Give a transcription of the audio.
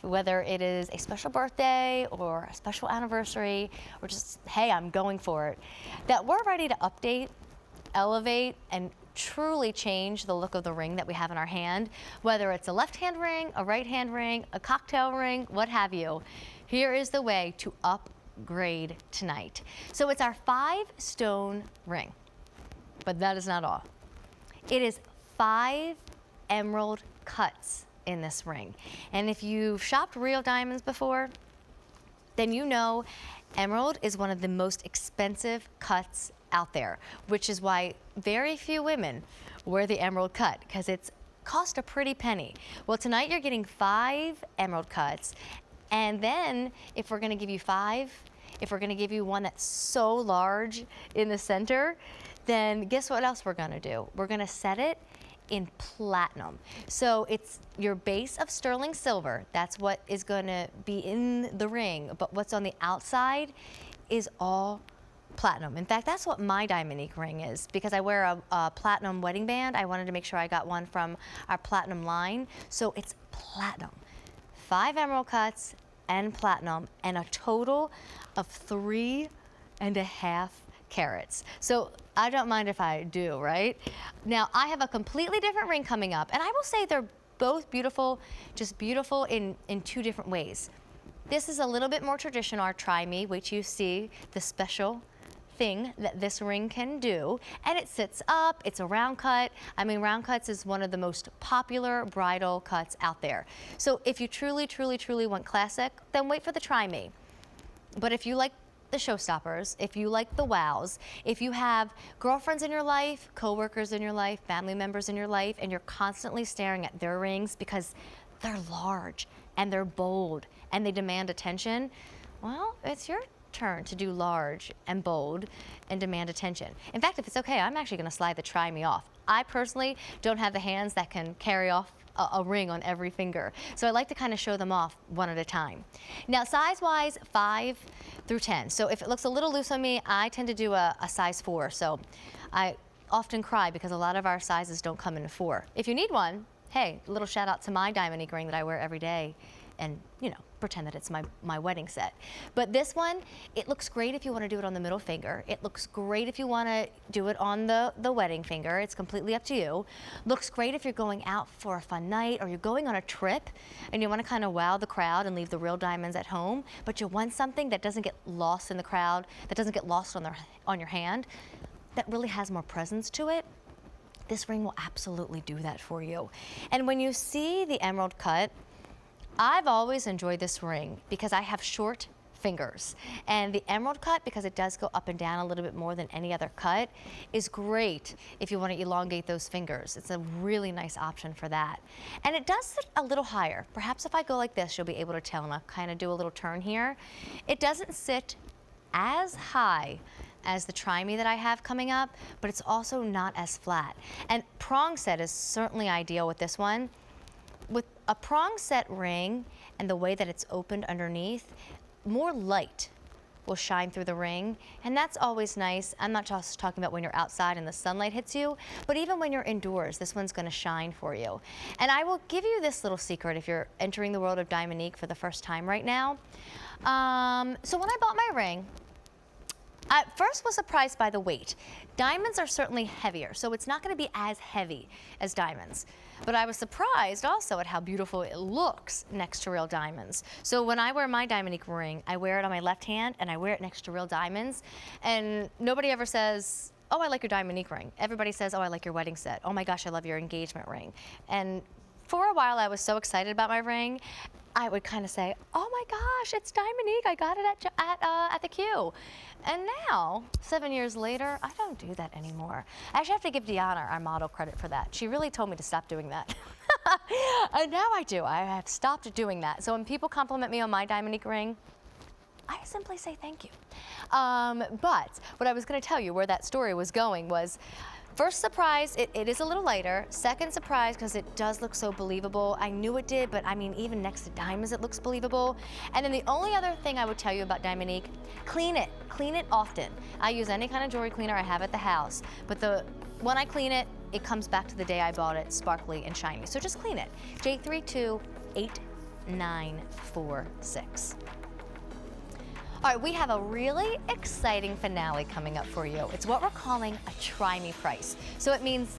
whether it is a special birthday or a special anniversary, or just, hey, I'm going for it, that we're ready to update, elevate, and truly change the look of the ring that we have in our hand, whether it's a left hand ring, a right hand ring, a cocktail ring, what have you. Here is the way to upgrade tonight. So it's our 5-stone ring, but that is not all. It is 5 emerald cuts in this ring. And if you've shopped real diamonds before, then you know emerald is one of the most expensive cuts out there, which is why very few women wear the emerald cut, because it's cost a pretty penny. Well, tonight you're getting 5 emerald cuts, and then if we're gonna give you 5, if we're gonna give you one that's so large in the center, then guess what else we're gonna do? We're gonna set it in platinum. So it's your base of sterling silver. That's what is gonna be in the ring, but what's on the outside is all platinum. In fact, that's what my Diamonique ring is, because I wear a platinum wedding band. I wanted to make sure I got one from our platinum line. So it's platinum. 5 emerald cuts and platinum, and a total of 3.5 carats. So I don't mind if I do, right? Now I have a completely different ring coming up, and I will say they're both beautiful, just beautiful in 2 different ways. This is a little bit more traditional, our Try Me, which you see the special thing that this ring can do, and it sits up. It's a round cut. I mean, round cuts is one of the most popular bridal cuts out there. So if you truly, truly, truly want classic, then wait for the Try Me. But if you like the showstoppers, if you like the wows, if you have girlfriends in your life, coworkers in your life, family members in your life, and you're constantly staring at their rings because they're large and they're bold and they demand attention, well, it's your turn to do large and bold and demand attention. In fact, if it's okay, I'm actually going to slide the Try Me off. I personally don't have the hands that can carry off a ring on every finger, so I like to kind of show them off one at a time. Now, size-wise, 5 through 10. So if it looks a little loose on me, I tend to do a size 4. So I often cry because a lot of our sizes don't come in a 4. If you need one, hey, a little shout out to my Diamonique ring that I wear every day, and you know, pretend that it's my wedding set. But this one, it looks great if you want to do it on the middle finger. It looks great if you want to do it on the wedding finger. It's completely up to you. Looks great if you're going out for a fun night, or you're going on a trip and you want to kind of wow the crowd and leave the real diamonds at home, but you want something that doesn't get lost in the crowd, that doesn't get lost on your hand, that really has more presence to it. This ring will absolutely do that for you. And when you see the emerald cut, I've always enjoyed this ring because I have short fingers, and the emerald cut, because it does go up and down a little bit more than any other cut, is great if you want to elongate those fingers. It's a really nice option for that. And it does sit a little higher. Perhaps if I go like this, you'll be able to tell, and I'll kind of do a little turn here. It doesn't sit as high as the Try Me that I have coming up, but it's also not as flat. And prong set is certainly ideal with this one. With a prong set ring and the way that it's opened underneath, more light will shine through the ring, and that's always nice. I'm not just talking about when you're outside and the sunlight hits you, but even when you're indoors, this one's going to shine for you. And I will give you this little secret if you're entering the world of Diamonique for the first time right now. So when I bought my ring, I first was surprised by the weight. Diamonds are certainly heavier, so it's not going to be as heavy as diamonds. But I was surprised also at how beautiful it looks next to real diamonds. So when I wear my Diamonique ring, I wear it on my left hand and I wear it next to real diamonds. And nobody ever says, oh, I like your Diamonique ring. Everybody says, oh, I like your wedding set. Oh my gosh, I love your engagement ring. And for a while, I was so excited about my ring, I would kind of say, oh my gosh, it's Diamonique. I got it at the Q. And now, 7 years later, I don't do that anymore. I actually have to give Deanna, our model, credit for that. She really told me to stop doing that. And now I do. I have stopped doing that. So when people compliment me on my Diamonique ring, I simply say thank you. But what I was going to tell you, where that story was going, was first surprise, it is a little lighter. Second surprise, because it does look so believable. I knew it did, but I mean, even next to diamonds, it looks believable. And then the only other thing I would tell you about Diamonique, clean it. Clean it often. I use any kind of jewelry cleaner I have at the house, but when I clean it, it comes back to the day I bought it, sparkly and shiny. So just clean it. J328 946. All right, we have a really exciting finale coming up for you. It's what we're calling a try me price. So it means